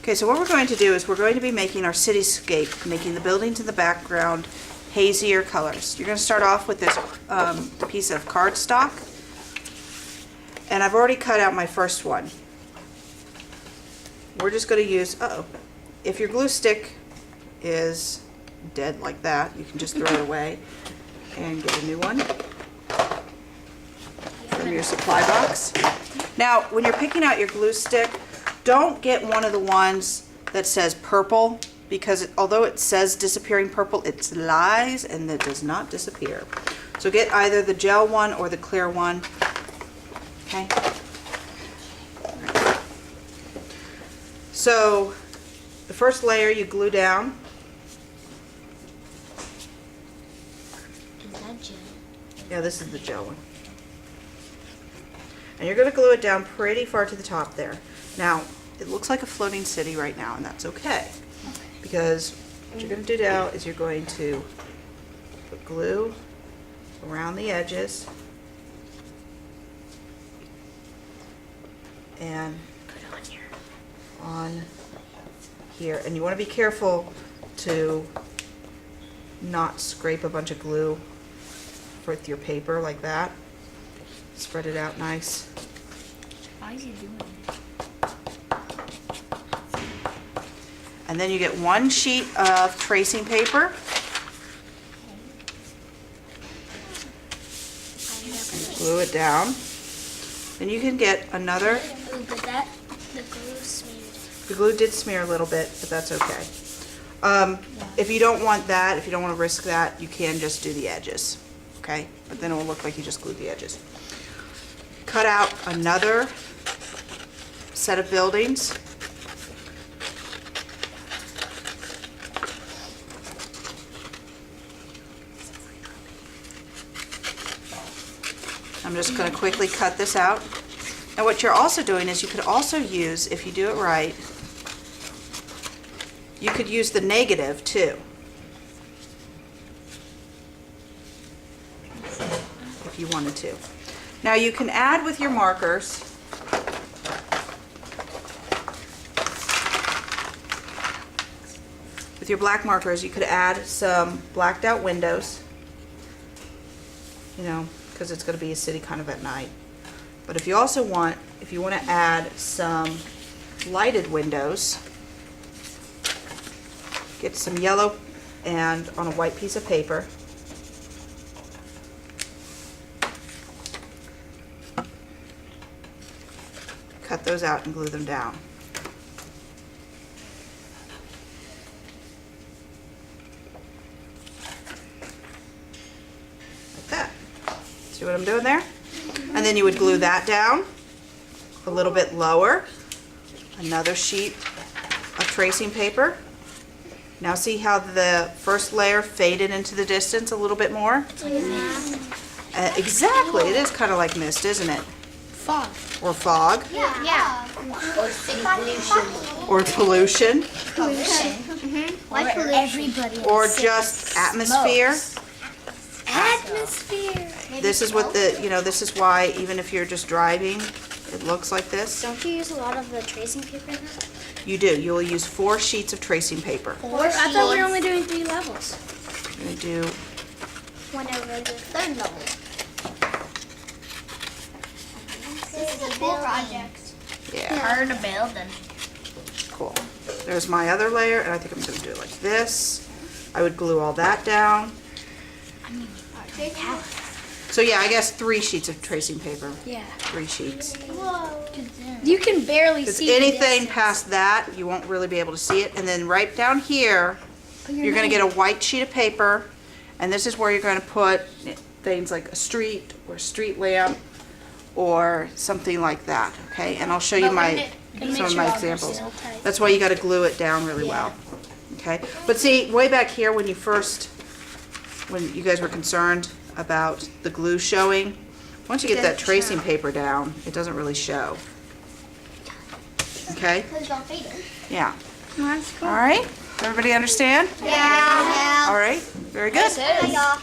Okay, so what we're going to do is we're going to be making our cityscape, making the buildings in the background hazier colors. You're going to start off with this piece of cardstock, and I've already cut out my first one. We're just going to use, if your glue stick is dead like that, you can just throw it away and get a new one from your supply box. Now, when you're picking out your glue stick, don't get one of the ones that says purple, because although it says disappearing purple, it lies and it does not disappear. So get either the gel one or the clear one. Okay. So the first layer you glue down. Is that gel? Yeah, this is the gel one. And you're going to glue it down pretty far to the top there. Now, it looks like a floating city right now, and that's okay. Because what you're going to do now is you're going to put glue around the edges and Put it on here. on here. And you want to be careful to not scrape a bunch of glue with your paper like that. Spread it out nice. Why is he doing it? And then you get one sheet of tracing paper. Glue it down. Then you can get another. Ooh, but the glue smeared. The glue did smear a little bit, but that's okay. If you don't want that, if you don't want to risk that, you can just do the edges. Okay? But then it will look like you just glued the edges. Cut out another set of buildings. I'm just going to quickly cut this out. Now what you're also doing is you could also use, if you do it right, you could use the negative too. If you wanted to. Now you can add with your markers with your black markers, you could add some blacked out windows, you know, because it's going to be a city kind of at night. But if you also want, if you want to add some lighted windows, get some yellow and on a white piece of paper. Cut those out and glue them down. Like that. See what I'm doing there? And then you would glue that down a little bit lower. Another sheet of tracing paper. Now see how the first layer faded into the distance a little bit more? Exactly. It is kind of like mist, isn't it? Fog. Or fog. Yeah. Or city pollution. Or pollution. Why everybody? Or just atmosphere. Atmosphere. This is what the, you know, this is why even if you're just driving, it looks like this. Don't you use a lot of the tracing paper then? You do. You will use 4 sheets of tracing paper. I thought we were only doing 3 levels. You're going to do, One over the third level. This is a cool project. yeah, Hard to build then. cool. There's my other layer, and I think I'm going to do it like this. I would glue all that down. So yeah, I guess 3 sheets of tracing paper. Yeah. 3 sheets. You can barely Because see anything past that, you won't really be able to see it. And then right down here, you're going to get a white sheet of paper, and this is where you're going to put things like a street or a street lamp or something like that. Okay, and I'll show you some of my examples. That's why you got to glue it down really well. Okay, but see, way back here when you guys were concerned about the glue showing, once you get that tracing paper down, it doesn't really show. Okay? Because it's all faded. Yeah. That's cool. All right. Everybody understand? Yeah. All right. Very good. Hi, y'all.